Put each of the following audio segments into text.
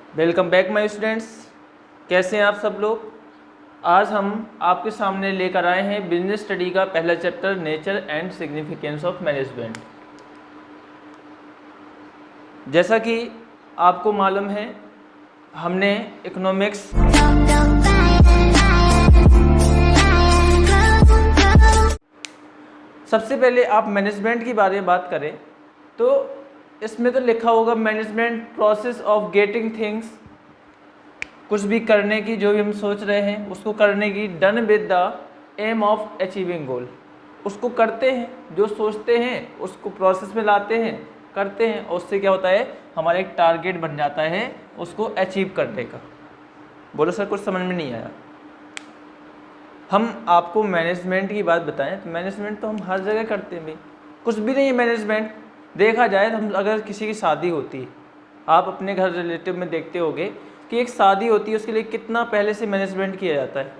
Welcome back my students. कैसे हैं आप सब लोग। आज हम आपके सामने लेकर आए हैं बिजनेस स्टडी का पहला chapter nature and significance of management. जैसा कि आपको मालूम है, हमने इकोनॉमिक्स सबसे पहले आप मैनेजमेंट की बारे में बात करें तो इसमें तो लिखा होगा management process of getting things, कुछ भी करने की, जो भी हम सोच रहे हैं उसको करने की, done with the aim of achieving goal. उसको करते हैं, जो सोचते हैं उसको प्रोसेस में लाते हैं, करते हैं, और उससे क्या होता है, हमारा एक टारगेट बन जाता है उसको अचीव करने का। बोलो सर कुछ समझ में नहीं आया। हम आपको मैनेजमेंट की बात बताएं तो मैनेजमेंट तो हम हर जगह करते हैं भाई, कुछ भी नहीं है मैनेजमेंट। देखा जाए तो हम अगर किसी की शादी होती है, आप अपने घर रिलेटिव में देखते होगे कि एक शादी होती है, उसके लिए कितना पहले से मैनेजमेंट किया जाता है।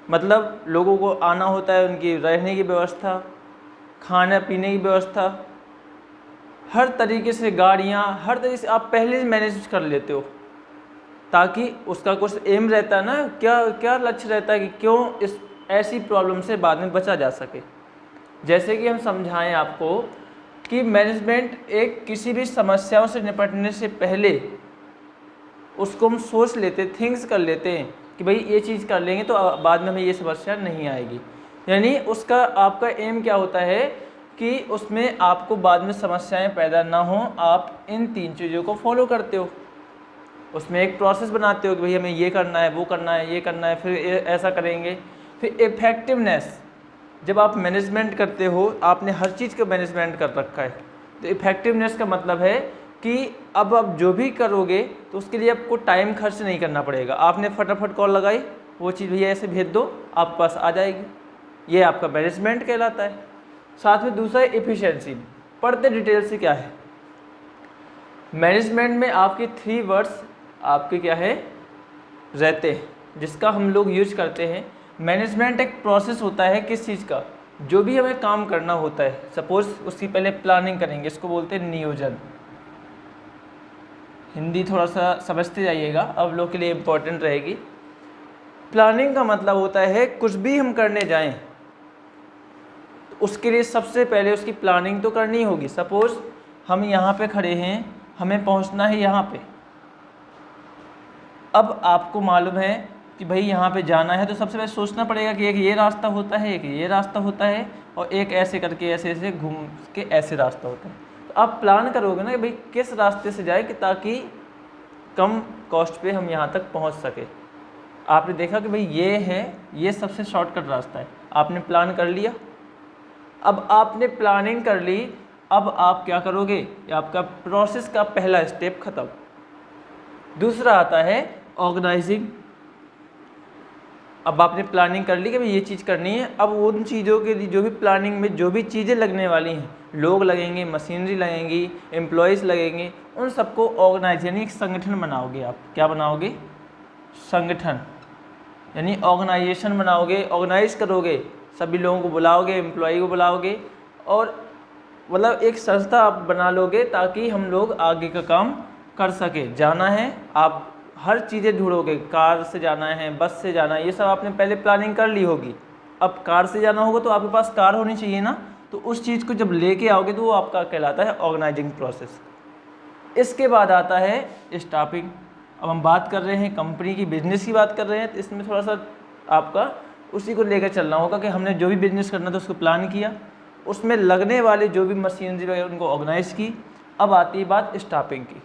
मतलब लोगों को आना होता है, उनकी रहने की व्यवस्था, खाने पीने की व्यवस्था, हर तरीके से गाड़ियाँ, हर तरीके से आप पहले से मैनेज कर लेते हो, ताकि उसका कुछ एम रहता है ना, क्या लक्ष्य रहता है कि क्यों इस ऐसी प्रॉब्लम से बाद में बचा जा सके। जैसे कि हम समझाएं आपको कि मैनेजमेंट एक किसी भी समस्याओं से निपटने से पहले उसको हम सोच लेते, थिंक्स कर लेते हैं कि भाई ये चीज़ कर लेंगे तो बाद में हमें ये समस्या नहीं आएगी। यानी उसका आपका एम क्या होता है कि उसमें आपको बाद में समस्याएं पैदा ना हो। आप इन तीन चीज़ों को फॉलो करते हो, उसमें एक प्रोसेस बनाते हो कि भाई हमें ये करना है, वो करना है, ये करना है, फिर ऐसा करेंगे। फिर इफेक्टिवनेस, जब आप मैनेजमेंट करते हो, आपने हर चीज़ का मैनेजमेंट कर रखा है, तो इफेक्टिवनेस का मतलब है कि अब आप जो भी करोगे तो उसके लिए आपको टाइम खर्च नहीं करना पड़ेगा। आपने फटाफट कॉल लगाई, वो चीज़ भैया ऐसे भेज दो, आपके पास आ जाएगी। ये आपका मैनेजमेंट कहलाता है। साथ में दूसरा है एफिशिएंसी। पढ़ते डिटेल से क्या है मैनेजमेंट में, आपके 3 वर्ड्स आपके क्या है रहते हैं, जिसका हम लोग यूज करते हैं। मैनेजमेंट एक प्रोसेस होता है किस चीज़ का, जो भी हमें काम करना होता है। सपोज उसकी पहले प्लानिंग करेंगे, इसको बोलते हैं नियोजन। हिंदी थोड़ा सा समझते जाइएगा, अब लोग के लिए इम्पोर्टेंट रहेगी। प्लानिंग का मतलब होता है कुछ भी हम करने जाएं तो उसके लिए सबसे पहले उसकी प्लानिंग तो करनी होगी। सपोज हम यहाँ पे खड़े हैं, हमें पहुँचना है यहाँ पे। अब आपको मालूम है कि भाई यहाँ पे जाना है, तो सबसे पहले सोचना पड़ेगा कि एक ये रास्ता होता है, एक ये रास्ता होता है, और एक ऐसे करके ऐसे ऐसे घूम के ऐसे रास्ता होता है। तो आप प्लान करोगे ना कि भाई किस रास्ते से जाए कि ताकि कम कॉस्ट पे हम यहाँ तक पहुँच सके। आपने देखा कि भाई ये है, ये सबसे शॉर्टकट रास्ता है, आपने प्लान कर लिया। अब आपने प्लानिंग कर ली, अब आप क्या करोगे, आपका प्रोसेस का पहला स्टेप खत्म। दूसरा आता है ऑर्गेनाइजिंग। अब आपने प्लानिंग कर ली कि भाई ये चीज़ करनी है। अब उन चीज़ों के लिए जो भी प्लानिंग में जो भी चीज़ें लगने वाली हैं, लोग लगेंगे, मशीनरी लगेंगी, एम्प्लॉयज़ लगेंगे, उन सबको ऑर्गेनाइज यानी एक संगठन बनाओगे। आप क्या बनाओगे, संगठन यानी ऑर्गेनाइजेशन बनाओगे, ऑर्गेनाइज करोगे, सभी लोगों को बुलाओगे, एम्प्लॉय को बुलाओगे, और मतलब एक संस्था आप बना लोगे ताकि हम लोग आगे का काम कर सके। जाना है, आप हर चीज़ें ढूंढोगे, कार से जाना है, बस से जाना है, ये सब आपने पहले प्लानिंग कर ली होगी। अब कार से जाना होगा तो आपके पास कार होनी चाहिए ना, तो उस चीज़ को जब लेके आओगे तो वो आपका कहलाता है ऑर्गेनाइजिंग प्रोसेस। इसके बाद आता है स्टाफिंग। अब हम बात कर रहे हैं कंपनी की, बिजनेस की बात कर रहे हैं, तो इसमें थोड़ा सा आपका उसी को लेकर चलना होगा कि हमने जो भी बिजनेस करना था उसको प्लान किया, उसमें लगने वाले जो भी मशीनरी वगैरह उनको ऑर्गेनाइज की। अब आती है बात स्टाफिंग की।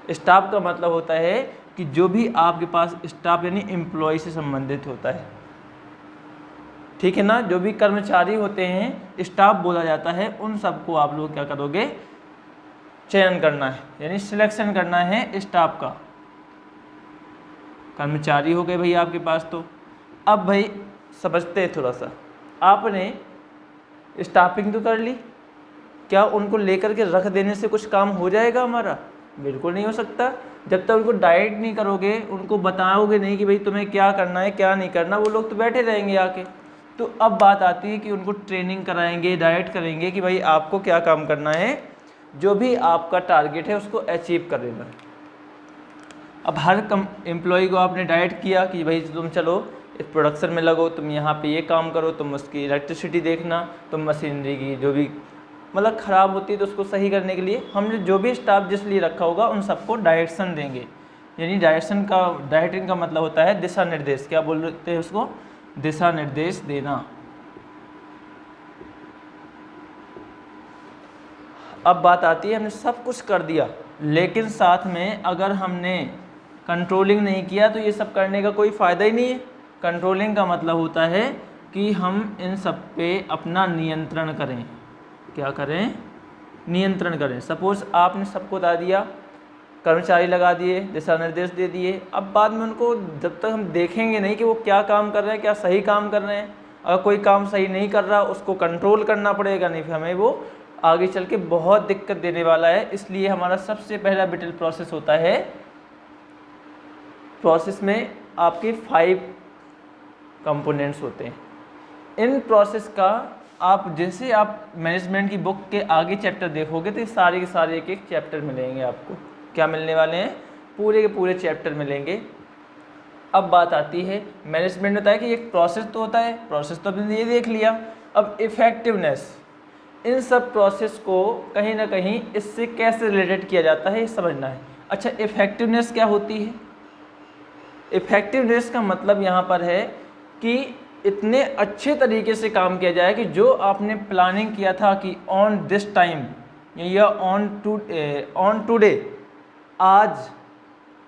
स्टाफ का मतलब होता है कि जो भी आपके पास स्टाफ यानी एम्प्लॉय से संबंधित होता है, ठीक है ना, जो भी कर्मचारी होते हैं स्टाफ बोला जाता है, उन सबको आप लोग क्या करोगे, चयन करना है यानी सिलेक्शन करना है स्टाफ का। कर्मचारी हो गए भाई आपके पास। तो अब भाई समझते हैं थोड़ा सा, आपने स्टाफिंग तो कर ली, क्या उनको लेकर के रख देने से कुछ काम हो जाएगा हमारा? बिल्कुल नहीं हो सकता। जब तक उनको डाइट नहीं करोगे, उनको बताओगे नहीं कि भाई तुम्हें क्या करना है क्या नहीं करना, वो लोग तो बैठे रहेंगे आके। तो अब बात आती है कि उनको ट्रेनिंग कराएंगे, डाइट करेंगे कि भाई आपको क्या काम करना है, जो भी आपका टारगेट है उसको अचीव कर लेना है। अब हर एम्प्लॉय को आपने डायरेक्ट किया कि भाई तुम चलो इस प्रोडक्शन में लगो, तुम यहाँ पे ये काम करो, तुम उसकी इलेक्ट्रिसिटी देखना, तुम मशीनरी की जो भी मतलब ख़राब होती है तो उसको सही करने के लिए हमने जो भी स्टाफ जिस लिए रखा होगा उन सबको डायरेक्शन देंगे। यानी डायरेक्टिंग का मतलब होता है दिशा निर्देश। क्या बोलते हैं उसको? दिशा निर्देश देना। अब बात आती है हमने सब कुछ कर दिया, लेकिन साथ में अगर हमने कंट्रोलिंग नहीं किया तो ये सब करने का कोई फ़ायदा ही नहीं है। कंट्रोलिंग का मतलब होता है कि हम इन सब पे अपना नियंत्रण करें। क्या करें? नियंत्रण करें। सपोज़ आपने सबको बता दिया, कर्मचारी लगा दिए, दिशा निर्देश दे दिए, अब बाद में उनको जब तक हम देखेंगे नहीं कि वो क्या काम कर रहे हैं, क्या सही काम कर रहे हैं, अगर कोई काम सही नहीं कर रहा उसको कंट्रोल करना पड़ेगा, नहीं फिर हमें वो आगे चल के बहुत दिक्कत देने वाला है। इसलिए हमारा सबसे पहला विटल प्रोसेस होता है, प्रोसेस में आपके 5 कंपोनेंट्स होते हैं। इन प्रोसेस का आप जैसे आप मैनेजमेंट की बुक के आगे चैप्टर देखोगे तो सारे के सारे एक चैप्टर मिलेंगे आपको। क्या मिलने वाले हैं? पूरे के पूरे चैप्टर मिलेंगे। अब बात आती है मैनेजमेंट में होता है कि एक प्रोसेस तो होता है, प्रोसेस तो हमने ये देख लिया। अब इफ़ेक्टिवनेस, इन सब प्रोसेस को कहीं ना कहीं इससे कैसे रिलेटेड किया जाता है ये समझना है। अच्छा, इफ़ेक्टिवनेस क्या होती है? इफ़ेक्टिवनेस का मतलब यहाँ पर है कि इतने अच्छे तरीके से काम किया जाए कि जो आपने प्लानिंग किया था कि ऑन दिस टाइम या ऑन टुडे, आज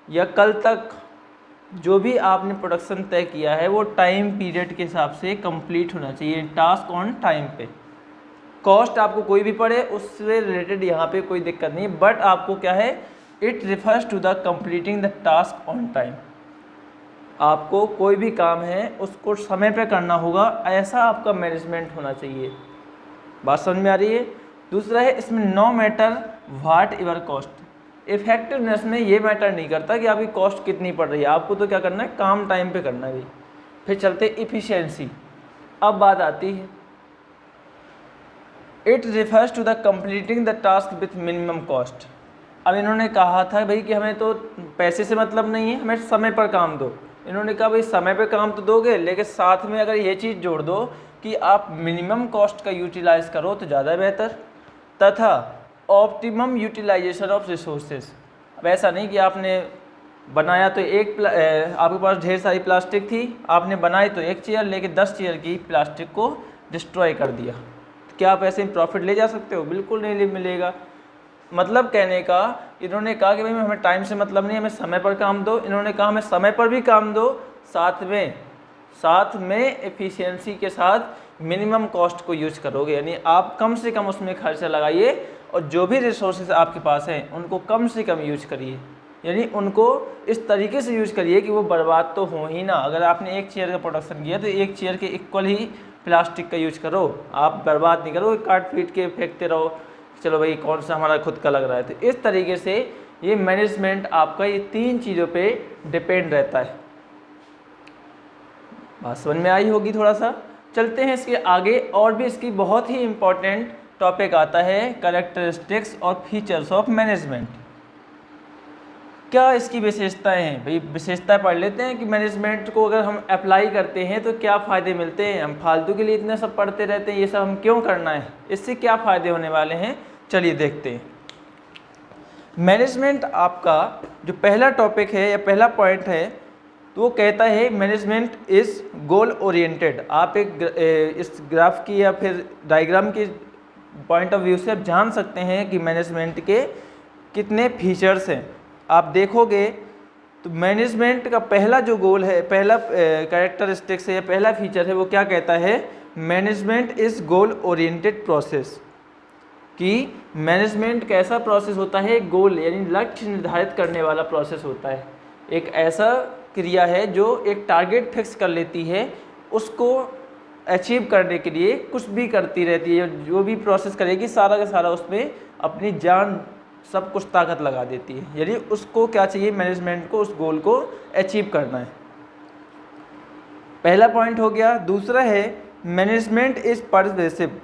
या कल तक जो भी आपने प्रोडक्शन तय किया है वो टाइम पीरियड के हिसाब से कंप्लीट होना चाहिए, टास्क ऑन टाइम पे। कॉस्ट आपको कोई भी पड़े उससे रिलेटेड यहाँ पे कोई दिक्कत नहीं है, बट आपको क्या है, it refers to the completing the task on time. आपको कोई भी काम है उसको समय पे करना होगा, ऐसा आपका मैनेजमेंट होना चाहिए। बात समझ में आ रही है? दूसरा है इसमें no matter what your cost. Effectiveness में ये मैटर नहीं करता कि आपकी कॉस्ट कितनी पड़ रही है, आपको तो क्या करना है, काम टाइम पे करना है भी। फिर चलते इफ़िशियंसी। अब बात आती है it refers to the completing the task with minimum cost. अब इन्होंने कहा था भाई कि हमें तो पैसे से मतलब नहीं है, हमें समय पर काम दो। इन्होंने कहा भाई समय पे काम तो दोगे, लेकिन साथ में अगर ये चीज़ जोड़ दो कि आप मिनिमम कॉस्ट का यूटिलाइज करो तो ज़्यादा बेहतर, तथा ऑप्टिमम यूटिलाइजेशन ऑफ रिसोर्सेज। अब ऐसा नहीं कि आपने बनाया तो आपके पास ढेर सारी प्लास्टिक थी, आपने बनाई तो एक चेयर, लेकिन 10 चेयर की प्लास्टिक को डिस्ट्रॉय कर दिया। क्या आप ऐसे प्रॉफिट ले जा सकते हो? बिल्कुल नहीं मिलेगा। मतलब कहने का, इन्होंने कहा कि भाई हमें टाइम से मतलब नहीं, हमें समय पर काम दो। इन्होंने कहा हमें समय पर भी काम दो, साथ में एफिशिएंसी के साथ मिनिमम कॉस्ट को यूज करोगे, यानी आप कम से कम उसमें खर्चा लगाइए और जो भी रिसोर्सेज आपके पास हैं उनको कम से कम यूज करिए, यानी उनको इस तरीके से यूज करिए कि वो बर्बाद तो हो ही ना। अगर आपने एक चेयर का प्रोडक्शन किया तो एक चेयर के इक्वल ही प्लास्टिक का यूज करो, आप बर्बाद नहीं करो, काट पीट के फेंकते रहो, चलो भाई कौन सा हमारा खुद का लग रहा है। तो इस तरीके से ये मैनेजमेंट आपका ये 3 चीज़ों पे डिपेंड रहता है। बात समझ में आई होगी थोड़ा सा। चलते हैं इसके आगे, और भी इसकी बहुत ही इम्पोर्टेंट टॉपिक आता है कैरेक्टरिस्टिक्स और फीचर्स ऑफ मैनेजमेंट। क्या इसकी विशेषताएं हैं? भाई विशेषताएं पढ़ लेते हैं कि मैनेजमेंट को अगर हम अप्लाई करते हैं तो क्या फ़ायदे मिलते हैं। हम फालतू के लिए इतना सब पढ़ते रहते हैं, ये सब हम क्यों करना है, इससे क्या फ़ायदे होने वाले हैं, चलिए देखते हैं। मैनेजमेंट आपका जो पहला टॉपिक है या पहला पॉइंट है तो वो कहता है मैनेजमेंट इज़ गोल ओरिएंटेड। आप इस ग्राफ की या फिर डायग्राम के पॉइंट ऑफ व्यू से आप जान सकते हैं कि मैनेजमेंट के कितने फीचर्स हैं। आप देखोगे तो मैनेजमेंट का पहला जो गोल है, पहला कैरेक्टरिस्टिक्स है या पहला फीचर है, वो क्या कहता है, management is goal oriented process. कि मैनेजमेंट कैसा प्रोसेस होता है, गोल यानी लक्ष्य निर्धारित करने वाला प्रोसेस होता है। एक ऐसा क्रिया है जो एक टारगेट फिक्स कर लेती है, उसको अचीव करने के लिए कुछ भी करती रहती है, जो भी प्रोसेस करेगी सारा का सारा उसमें अपनी जान सब कुछ ताकत लगा देती है। यानी उसको क्या चाहिए, मैनेजमेंट को उस गोल को अचीव करना है। पहला पॉइंट हो गया। दूसरा है मैनेजमेंट इज परवेसिव।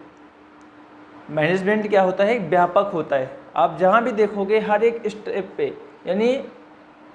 मैनेजमेंट क्या होता है, व्यापक होता है। आप जहाँ भी देखोगे हर एक स्टेप पे, यानी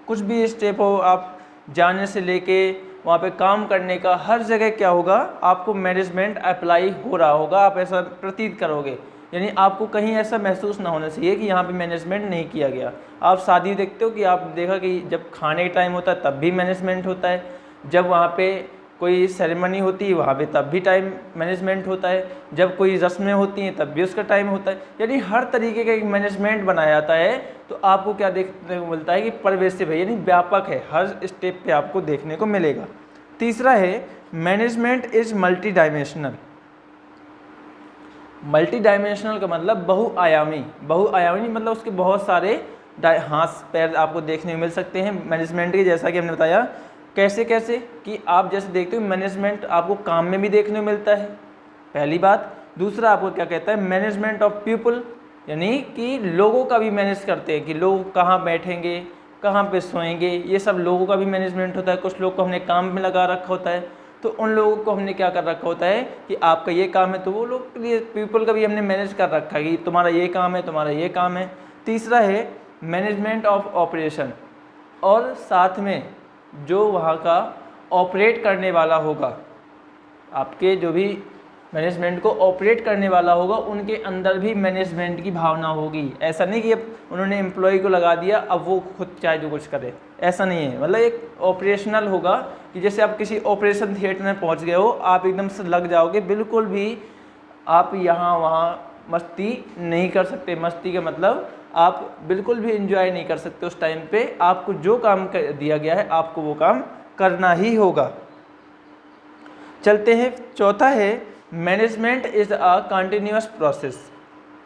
कुछ भी स्टेप हो, आप जाने से लेके वहाँ पे काम करने का, हर जगह क्या होगा, आपको मैनेजमेंट अप्लाई हो रहा होगा, आप ऐसा प्रतीत करोगे। यानी आपको कहीं ऐसा महसूस ना होना चाहिए कि यहाँ पे मैनेजमेंट नहीं किया गया। आप शादी देखते हो कि आप देखा कि जब खाने का टाइम होता है तब भी मैनेजमेंट होता है, जब वहाँ पे कोई सेरेमनी होती है वहाँ पे तब भी टाइम मैनेजमेंट होता है, जब कोई रस्में होती हैं तब भी उसका टाइम होता है। यानी हर तरीके का एक मैनेजमेंट बनाया जाता है। तो आपको क्या देखने को मिलता है कि परवेसिव है, यानी व्यापक है, हर स्टेप पे आपको देखने को मिलेगा। तीसरा है management is multi dimensional. Multi dimensional का मतलब बहुआयामी। बहुआयामी मतलब उसके बहुत सारे हाथ पैर आपको देखने को मिल सकते हैं मैनेजमेंट के, जैसा कि हमने बताया। कैसे कैसे कि आप जैसे देखते हो मैनेजमेंट आपको काम में भी देखने को मिलता है, पहली बात। दूसरा आपको क्या कहता है, मैनेजमेंट ऑफ पीपल, यानी कि लोगों का भी मैनेज करते हैं कि लोग कहाँ बैठेंगे, कहाँ पे सोएंगे, ये सब लोगों का भी मैनेजमेंट होता है। कुछ लोग को हमने काम में लगा रखा होता है, तो उन लोगों को हमने क्या कर रखा होता है कि आपका ये काम है, तो वो लोग के लिए पीपल का भी हमने मैनेज कर रखा है कि तुम्हारा ये काम है, तुम्हारा ये काम है। तीसरा है मैनेजमेंट ऑफ ऑपरेशन, और साथ में जो वहाँ का ऑपरेट करने वाला होगा, आपके जो भी मैनेजमेंट को ऑपरेट करने वाला होगा, उनके अंदर भी मैनेजमेंट की भावना होगी। ऐसा नहीं कि अब उन्होंने एम्प्लॉय को लगा दिया अब वो खुद चाहे जो कुछ करे, ऐसा नहीं है। मतलब एक ऑपरेशनल होगा कि जैसे आप किसी ऑपरेशन थिएटर में पहुंच गए हो, आप एकदम से लग जाओगे, बिल्कुल भी आप यहाँ वहाँ मस्ती नहीं कर सकते। मस्ती का मतलब आप बिल्कुल भी एंजॉय नहीं कर सकते उस टाइम पे। आपको जो काम दिया गया है आपको वो काम करना ही होगा। चलते हैं, चौथा है management is a continuous process.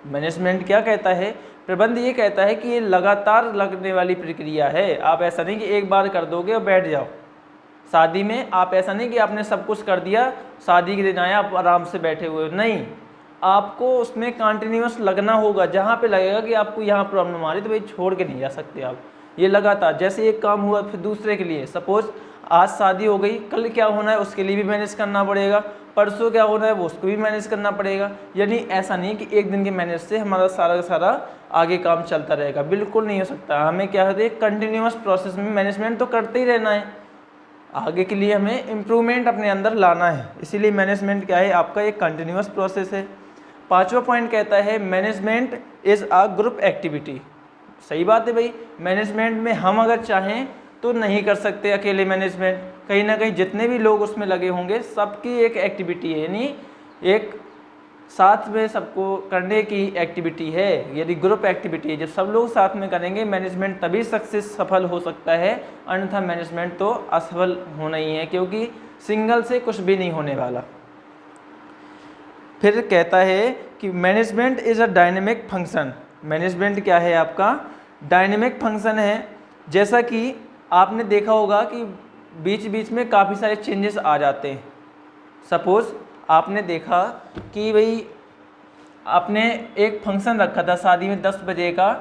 Management क्या कहता है, प्रबंध ये कहता है कि ये लगातार लगने वाली प्रक्रिया है। आप ऐसा नहीं कि एक बार कर दोगे और बैठ जाओ। शादी में आप ऐसा नहीं कि आपने सब कुछ कर दिया, शादी के दिन आया आप आराम से बैठे हुए, नहीं, आपको उसमें कंटिन्यूअस लगना होगा। जहाँ पे लगेगा कि आपको यहाँ प्रॉब्लम आ रही तो भाई छोड़ के नहीं जा सकते आप, ये लगातार। जैसे एक काम हुआ फिर दूसरे के लिए, सपोज आज शादी हो गई, कल क्या होना है उसके लिए भी मैनेज करना पड़ेगा, परसों क्या होना है वो उसको भी मैनेज करना पड़ेगा। यानी ऐसा नहीं कि एक दिन के मैनेज से हमारा सारा का सारा आगे काम चलता रहेगा, बिल्कुल नहीं हो सकता। हमें क्या है, कंटिन्यूअस प्रोसेस में मैनेजमेंट तो करते ही रहना है, आगे के लिए हमें इम्प्रूवमेंट अपने अंदर लाना है। इसीलिए मैनेजमेंट क्या है, आपका एक कंटिन्यूअस प्रोसेस है। पांचवा पॉइंट कहता है management is a group activity. सही बात है भाई, मैनेजमेंट में हम अगर चाहें तो नहीं कर सकते अकेले मैनेजमेंट, कहीं ना कहीं जितने भी लोग उसमें लगे होंगे सबकी एक एक्टिविटी है, यानी एक साथ में सबको करने की एक्टिविटी है, यदि ग्रुप एक्टिविटी है। जब सब लोग साथ में करेंगे मैनेजमेंट तभी सक्सेस सफल हो सकता है, अन्यथा मैनेजमेंट तो असफल होना ही है, क्योंकि सिंगल से कुछ भी नहीं होने वाला। फिर कहता है कि management is a dynamic function. Management क्या है, आपका डायनेमिक फंक्शन है। जैसा कि आपने देखा होगा कि बीच बीच में काफ़ी सारे चेंजेस आ जाते हैं। सपोज़ आपने देखा कि भाई आपने एक फंक्शन रखा था शादी में 10 बजे का,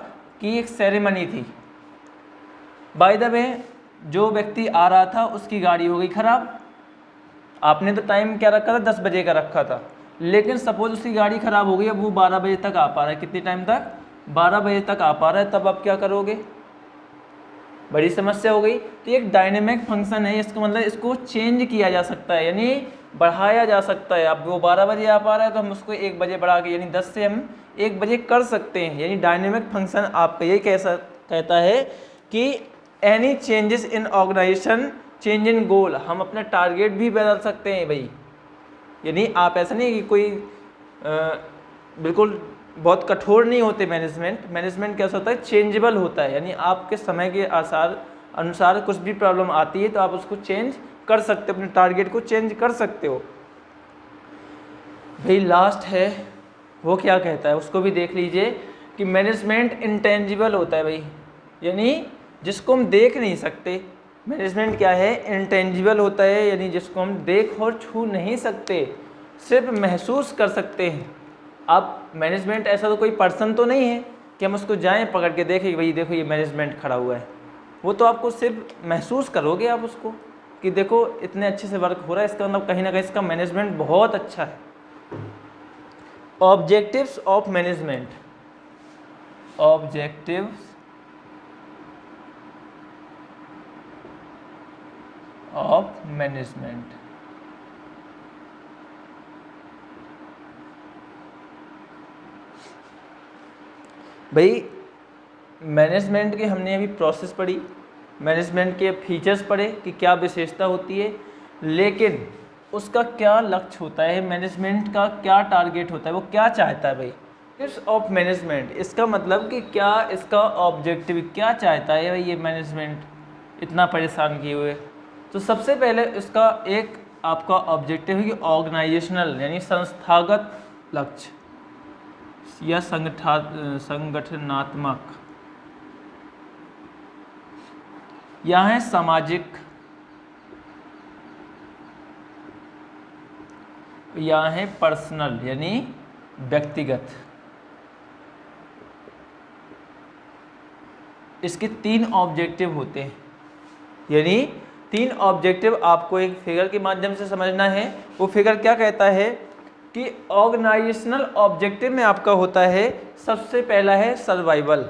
कि एक सेरेमनी थी। बाय द वे जो व्यक्ति आ रहा था उसकी गाड़ी हो गई ख़राब। आपने तो टाइम क्या रखा था, 10 बजे का रखा था, लेकिन सपोज उसकी गाड़ी ख़राब हो गई, अब वो 12 बजे तक आ पा रहा है। कितने टाइम तक, 12 बजे तक आ पा रहा है। तब आप क्या करोगे, बड़ी समस्या हो गई। तो एक डायनेमिक फंक्शन है, इसका मतलब इसको चेंज किया जा सकता है, यानी बढ़ाया जा सकता है। अब वो 12 बजे आ पा रहा है तो हम उसको 1 बजे बढ़ा के, यानी 10 से हम 1 बजे कर सकते हैं। यानी डायनेमिक फंक्शन आपका ये कहता है कि any changes in organisation change in goal, हम अपना टारगेट भी बदल सकते हैं भाई। यानी आप ऐसा नहीं कि कोई बिल्कुल बहुत कठोर नहीं होते। मैनेजमेंट कैसा होता है, चेंजेबल होता है, यानी आपके समय के अनुसार कुछ भी प्रॉब्लम आती है तो आप उसको चेंज कर सकते हो, अपने टारगेट को चेंज कर सकते हो। भाई लास्ट है, वो क्या कहता है उसको भी देख लीजिए कि मैनेजमेंट इंटेंजिबल होता है भाई, यानी जिसको हम देख नहीं सकते। मैनेजमेंट क्या है, इंटेंजिबल होता है, यानी जिसको हम देख और छू नहीं सकते, सिर्फ महसूस कर सकते हैं। अब मैनेजमेंट ऐसा तो कोई पर्सन तो नहीं है कि हम उसको जाएं पकड़ के देखें भाई देखो ये मैनेजमेंट खड़ा हुआ है। वो तो आपको सिर्फ महसूस करोगे आप उसको कि देखो इतने अच्छे से वर्क हो रहा है, इसका मतलब कहीं ना कहीं इसका मैनेजमेंट बहुत अच्छा है। Objectives of management, objectives of management. भाई मैनेजमेंट की हमने अभी प्रोसेस पढ़ी, मैनेजमेंट के फीचर्स पढ़े कि क्या विशेषता होती है, लेकिन उसका क्या लक्ष्य होता है, मैनेजमेंट का क्या टारगेट होता है, वो क्या चाहता है। भाई ऑफ मैनेजमेंट, इसका मतलब कि क्या इसका ऑब्जेक्टिव क्या चाहता है भाई ये मैनेजमेंट इतना परेशान किए हुए। तो सबसे पहले इसका एक आपका ऑब्जेक्टिव है कि ऑर्गेनाइजेशनल यानी संस्थागत लक्ष्य या संगठनात्मक, यहाँ है सामाजिक, यहाँ है पर्सनल यानी व्यक्तिगत। इसके 3 ऑब्जेक्टिव होते हैं, यानी 3 ऑब्जेक्टिव आपको एक फिगर के माध्यम से समझना है। वो फिगर क्या कहता है कि ऑर्गेनाइजेशनल ऑब्जेक्टिव में आपका होता है, सबसे पहला है सर्वाइवल,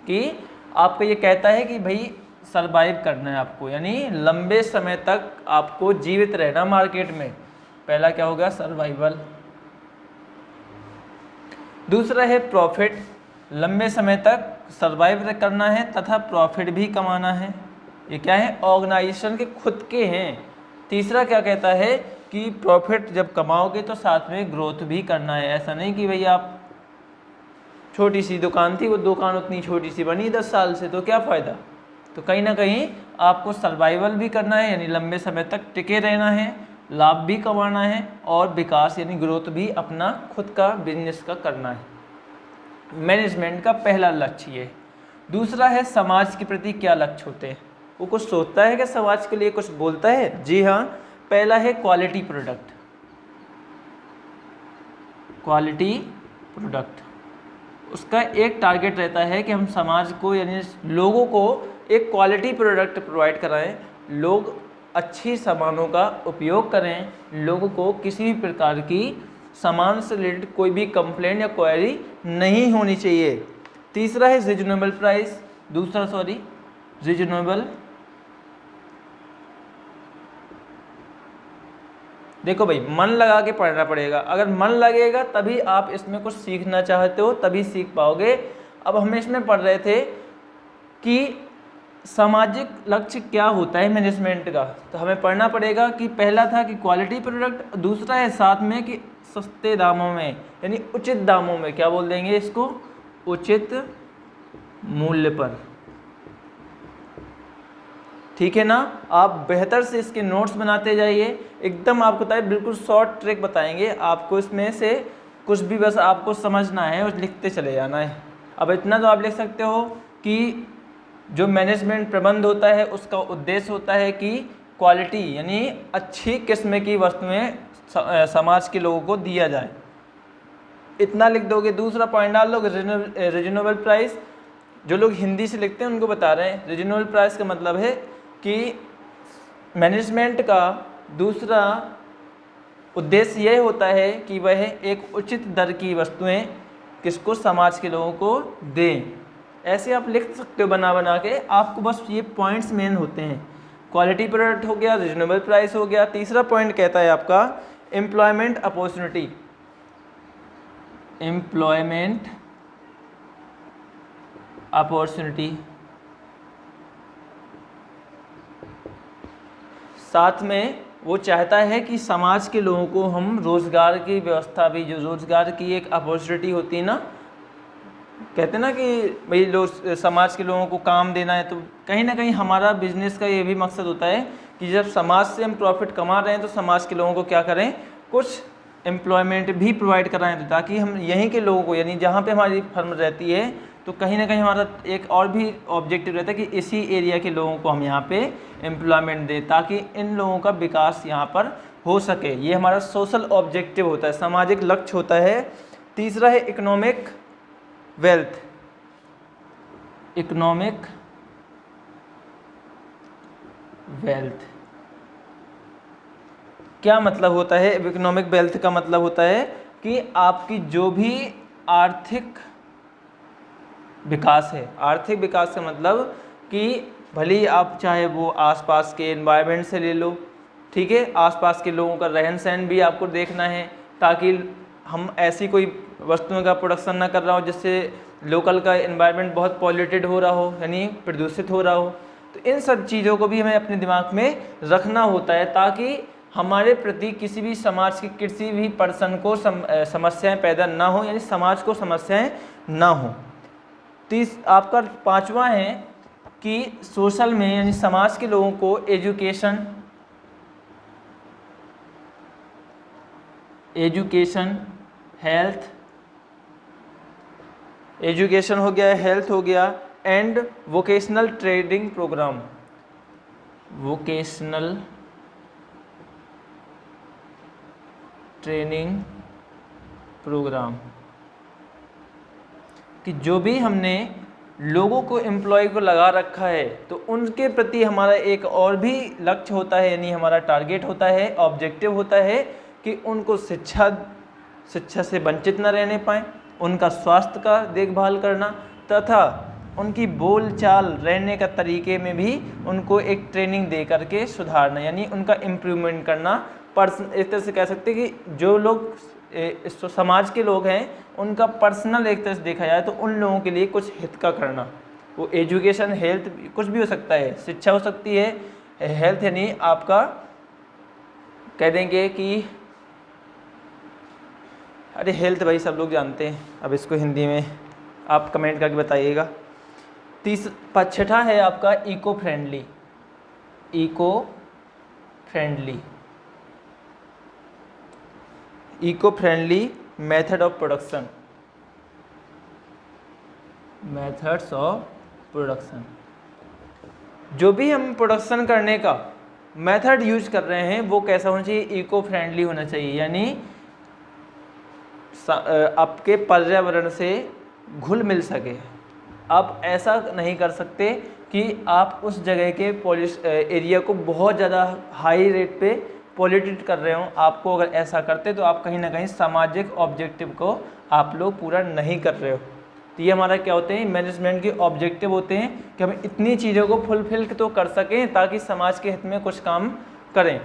कि आपको ये कहता है कि भाई सर्वाइव करना है आपको, यानी लंबे समय तक आपको जीवित रहना मार्केट में। पहला क्या होगा, सर्वाइवल। दूसरा है प्रॉफिट, लंबे समय तक सर्वाइव करना है तथा प्रॉफिट भी कमाना है। ये क्या है, ऑर्गेनाइजेशन के खुद के हैं। तीसरा क्या कहता है कि प्रॉफिट जब कमाओगे तो साथ में ग्रोथ भी करना है। ऐसा नहीं कि भाई आप छोटी सी दुकान थी, वो दुकान उतनी छोटी सी बनी 10 साल से, तो क्या फ़ायदा। तो कहीं ना कहीं आपको सर्वाइवल भी करना है, यानी लंबे समय तक टिके रहना है, लाभ भी कमाना है, और विकास यानी ग्रोथ भी अपना खुद का बिजनेस का करना है। मैनेजमेंट का पहला लक्ष्य ये। दूसरा है समाज के प्रति क्या लक्ष्य होते हैं, वो कुछ सोचता है कि समाज के लिए कुछ बोलता है। जी हाँ, पहला है क्वालिटी प्रोडक्ट, क्वालिटी प्रोडक्ट। उसका एक टारगेट रहता है कि हम समाज को यानी लोगों को एक क्वालिटी प्रोडक्ट प्रोवाइड कराएं, लोग अच्छी सामानों का उपयोग करें, लोगों को किसी भी प्रकार की सामान से रिलेटेड कोई भी कंप्लेंट या क्वेरी नहीं होनी चाहिए। तीसरा है रीजनेबल प्राइस, रीजनेबल। देखो भाई, मन लगा के पढ़ना पड़ेगा, अगर मन लगेगा तभी आप इसमें कुछ सीखना चाहते हो, तभी सीख पाओगे। अब हम इसमें पढ़ रहे थे कि सामाजिक लक्ष्य क्या होता है मैनेजमेंट का, तो हमें पढ़ना पड़ेगा कि पहला था कि क्वालिटी प्रोडक्ट, दूसरा है साथ में कि सस्ते दामों में यानी उचित दामों में, क्या बोल देंगे इसको, उचित मूल्य पर। ठीक है ना। आप बेहतर से इसके नोट्स बनाते जाइए, एकदम आपको बताए बिल्कुल शॉर्ट ट्रिक बताएंगे आपको, इसमें से कुछ भी बस आपको समझना है और लिखते चले जाना है। अब इतना तो आप लिख सकते हो कि जो मैनेजमेंट प्रबंध होता है उसका उद्देश्य होता है कि क्वालिटी यानी अच्छी किस्म की वस्तुएं समाज के लोगों को दिया जाए, इतना लिख दोगे। दूसरा पॉइंट डाल लोगे रीजनेबल प्राइस, जो लोग हिंदी से लिखते हैं उनको बता रहे हैं। रीजनेबल प्राइस का मतलब है कि मैनेजमेंट का दूसरा उद्देश्य यह होता है कि वह एक उचित दर की वस्तुएं किसको, समाज के लोगों को दें। ऐसे आप लिख सकते हो बना बना के, आपको बस ये पॉइंट्स मेन होते हैं। क्वालिटी प्रोडक्ट हो गया, रीजनेबल प्राइस हो गया। तीसरा पॉइंट कहता है आपका एम्प्लॉयमेंट अपॉर्चुनिटी, एम्प्लॉयमेंट अपॉर्चुनिटी। साथ में वो चाहता है कि समाज के लोगों को हम रोज़गार की व्यवस्था भी, जो रोज़गार की एक अपॉर्चुनिटी होती है ना, कहते हैं ना कि भाई लोग समाज के लोगों को काम देना है, तो कहीं ना कहीं हमारा बिजनेस का ये भी मकसद होता है कि जब समाज से हम प्रॉफिट कमा रहे हैं तो समाज के लोगों को क्या करें, कुछ एम्प्लॉयमेंट भी प्रोवाइड कराएं, ताकि हम यहीं के लोगों को यानी जहाँ पे हमारी फर्म रहती है तो कहीं ना कहीं हमारा एक और भी ऑब्जेक्टिव रहता है कि इसी एरिया के लोगों को हम यहाँ पे एम्प्लॉयमेंट दें, ताकि इन लोगों का विकास यहाँ पर हो सके। ये हमारा सोशल ऑब्जेक्टिव होता है, सामाजिक लक्ष्य होता है। तीसरा है इकोनॉमिक वेल्थ, इकोनॉमिक वेल्थ क्या मतलब होता है। इकोनॉमिक वेल्थ का मतलब होता है कि आपकी जो भी आर्थिक विकास है। आर्थिक विकास का मतलब कि भले ही आप चाहे वो आसपास के एनवायरनमेंट से ले लो, ठीक है, आसपास के लोगों का रहन सहन भी आपको देखना है, ताकि हम ऐसी कोई वस्तुओं का प्रोडक्शन ना कर रहा हो जिससे लोकल का एनवायरनमेंट बहुत पॉल्यूटेड हो रहा हो, यानी प्रदूषित हो रहा हो। तो इन सब चीज़ों को भी हमें अपने दिमाग में रखना होता है, ताकि हमारे प्रति किसी भी समाज के किसी भी पर्सन को समस्याएं पैदा ना हो, यानी समाज को समस्याएं ना हो। आपका 5वां है कि सोशल में यानी समाज के लोगों को एजुकेशन हो गया, हेल्थ हो गया, and vocational training program, vocational training program, कि जो भी हमने लोगों को एम्प्लॉय को लगा रखा है तो उनके प्रति हमारा एक और भी लक्ष्य होता है, यानी हमारा टारगेट होता है, ऑब्जेक्टिव होता है कि उनको शिक्षा से वंचित न रहने पाएँ, उनका स्वास्थ्य का देखभाल करना तथा उनकी बोलचाल रहने का तरीके में भी उनको एक ट्रेनिंग दे करके सुधारना, यानी उनका इम्प्रूवमेंट करना। एक तरह से कह सकते हैं कि जो लोग समाज के लोग हैं उनका पर्सनल एक तरह से देखा जाए तो उन लोगों के लिए कुछ हित का करना। वो एजुकेशन, हेल्थ, कुछ भी हो सकता है, शिक्षा हो सकती है, हेल्थ यानी आपका कह देंगे कि अरे हेल्थ भाई सब लोग जानते हैं, अब इसको हिंदी में आप कमेंट करके बताइएगा। 6ठा है आपका eco friendly methods of production. जो भी हम प्रोडक्शन करने का मेथड यूज कर रहे हैं वो कैसा होना चाहिए, इको फ्रेंडली होना चाहिए, यानी आपके पर्यावरण से घुल मिल सके। आप ऐसा नहीं कर सकते कि आप उस जगह के एरिया को बहुत ज़्यादा हाई रेट पे पॉल्यूटेड कर रहे हो। आपको अगर ऐसा करते तो आप कहीं ना कहीं सामाजिक ऑब्जेक्टिव को आप लोग पूरा नहीं कर रहे हो। तो ये हमारा क्या होते हैं, मैनेजमेंट के ऑब्जेक्टिव होते हैं कि हम इतनी चीज़ों को फुलफिल तो कर सकें ताकि समाज के हित में कुछ काम करें।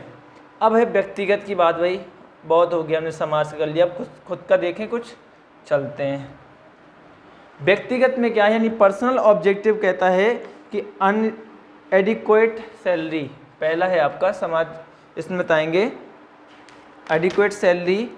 अब है व्यक्तिगत की बात, भाई बहुत हो गया, हमने समाज का कर लिया, अब खुद का देखें, कुछ चलते हैं। व्यक्तिगत में क्या है, यानी पर्सनल ऑब्जेक्टिव कहता है कि अनएडिक्वेट सैलरी, पहला है आपका समाज, इसमें बताएंगे एडिक्वेट सैलरी,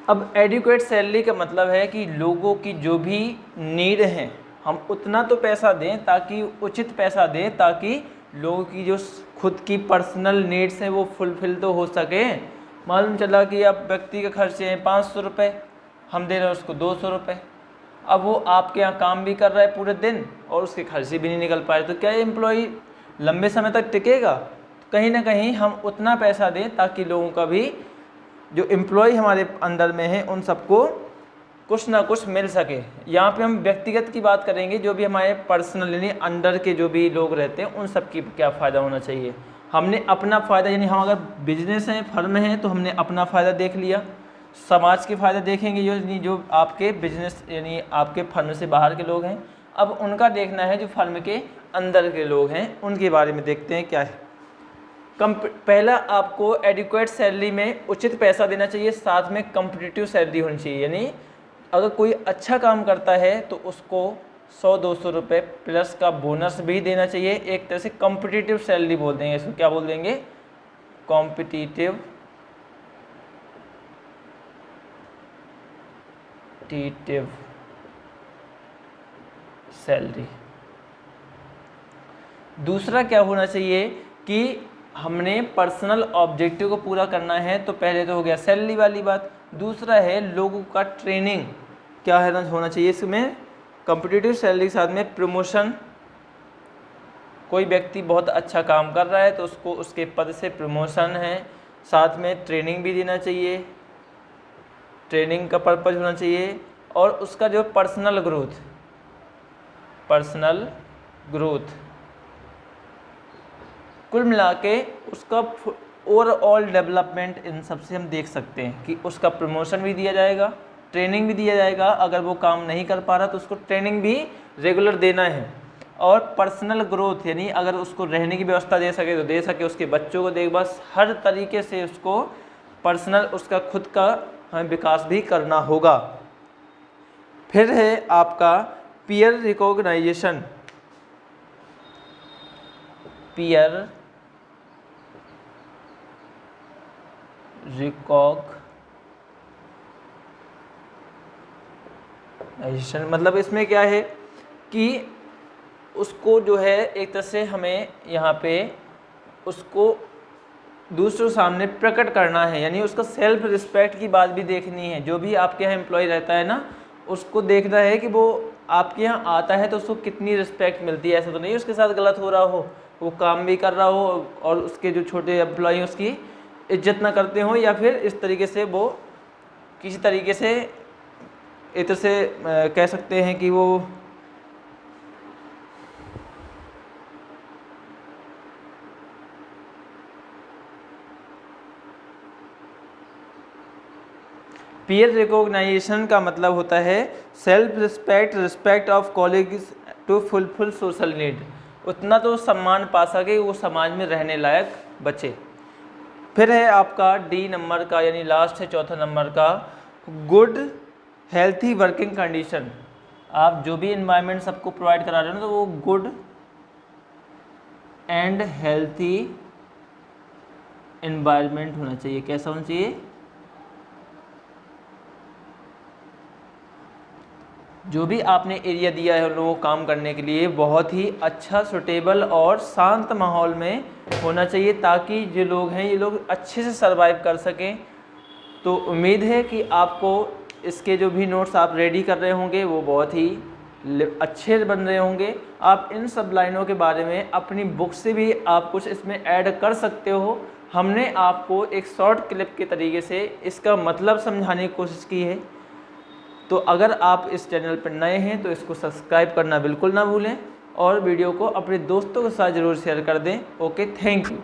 अब एडिक्वेट सैलरी का मतलब है कि लोगों की जो भी नीड है हम उतना तो पैसा दें, ताकि उचित पैसा दें ताकि लोगों की जो खुद की पर्सनल नीड्स हैं वो फुलफिल तो हो सके। मालूम चला कि अब व्यक्ति के खर्चे हैं 500 रुपये, हम दे रहे हैं उसको 200 रुपये। अब वो आपके यहाँ काम भी कर रहा है पूरे दिन और उसके खर्चे भी नहीं निकल पा रहे, तो क्या एम्प्लॉई लंबे समय तक टिकेगा? कहीं ना कहीं हम उतना पैसा दें ताकि लोगों का भी, जो एम्प्लॉय हमारे अंडर में है उन सबको कुछ ना कुछ मिल सके। यहाँ पे हम व्यक्तिगत की बात करेंगे, जो भी हमारे पर्सनल यानी अंडर के जो भी लोग रहते हैं उन सब की क्या फ़ायदा होना चाहिए। हमने अपना फ़ायदा, यानी हम अगर बिजनेस हैं, फर्म हैं, तो हमने अपना फ़ायदा देख लिया। समाज के फ़ायदा देखेंगे जो आपके बिजनेस यानी आपके फर्म से बाहर के लोग हैं। अब उनका देखना है जो फर्म के अंदर के लोग हैं, उनके बारे में देखते हैं क्या है। पहला आपको एडिक्वेट सैलरी में उचित पैसा देना चाहिए, साथ में कम्पिटिटिव सैलरी होनी चाहिए। यानी अगर कोई अच्छा काम करता है तो उसको 100-200 रुपये प्लस का बोनस भी देना चाहिए। एक तरह से कॉम्पिटिटिव सैलरी बोल देंगे इसको, क्या बोल देंगे, कॉम्पिटिटिव सैलरी। दूसरा क्या होना चाहिए कि हमने पर्सनल ऑब्जेक्टिव को पूरा करना है, तो पहले तो हो गया सैलरी वाली बात। दूसरा है लोगों का ट्रेनिंग क्या है होना चाहिए इसमें, कॉम्पिटिटिव सैलरी के साथ में प्रमोशन। कोई व्यक्ति बहुत अच्छा काम कर रहा है तो उसको उसके पद से प्रमोशन है, साथ में ट्रेनिंग भी देना चाहिए, ट्रेनिंग का पर्पज होना चाहिए। और उसका जो पर्सनल ग्रोथ कुल मिला के उसका ओवरऑल डेवलपमेंट, इन सब से हम देख सकते हैं कि उसका प्रमोशन भी दिया जाएगा, ट्रेनिंग भी दिया जाएगा। अगर वो काम नहीं कर पा रहा तो उसको ट्रेनिंग भी रेगुलर देना है। और पर्सनल ग्रोथ यानी अगर उसको रहने की व्यवस्था दे सके तो दे सके, उसके बच्चों को देख, बस हर तरीके से उसको पर्सनल, उसका खुद का हमें विकास भी करना होगा। फिर है आपका पीयर रिकॉग्नाइजेशन। पीयर रिकॉग्नाइजेशन मतलब इसमें क्या है कि उसको जो है एक तरह से हमें यहाँ पे उसको दूसरों सामने प्रकट करना है, यानी उसका सेल्फ रिस्पेक्ट की बात भी देखनी है। जो भी आपके यहाँ एम्प्लॉय रहता है ना, उसको देखना है कि वो आपके यहाँ आता है तो उसको कितनी रिस्पेक्ट मिलती है। ऐसा तो नहीं उसके साथ गलत हो रहा हो, वो काम भी कर रहा हो और उसके जो छोटे एम्प्लॉय उसकी इज्जत ना करते हो, या फिर इस तरीके से वो किसी तरीके से एक तरह से कह सकते हैं कि वो पीयर रिकॉग्नाइजेशन का मतलब होता है self respect, respect of colleagues to fulfil social need. उतना तो सम्मान पा सके वो समाज में रहने लायक बचे। फिर है आपका डी नंबर का, यानी लास्ट है चौथा नंबर का, गुड हेल्थी वर्किंग कंडीशन। आप जो भी इन्वायरमेंट सबको प्रोवाइड करा रहे हो तो वो गुड एंड हेल्थी इन्वायरमेंट होना चाहिए। कैसा होना चाहिए? जो भी आपने एरिया दिया है उन लोगों को काम करने के लिए बहुत ही अच्छा, सुटेबल और शांत माहौल में होना चाहिए, ताकि जो लोग हैं ये लोग अच्छे से सर्वाइव कर सकें। तो उम्मीद है कि आपको इसके जो भी नोट्स आप रेडी कर रहे होंगे वो बहुत ही अच्छे बन रहे होंगे। आप इन सब लाइनों के बारे में अपनी बुक से भी आप कुछ इसमें ऐड कर सकते हो। हमने आपको एक शॉर्ट क्लिप के तरीके से इसका मतलब समझाने की कोशिश की है। तो अगर आप इस चैनल पर नए हैं तो इसको सब्सक्राइब करना बिल्कुल ना भूलें और वीडियो को अपने दोस्तों के साथ ज़रूर शेयर कर दें। Okay, thank you.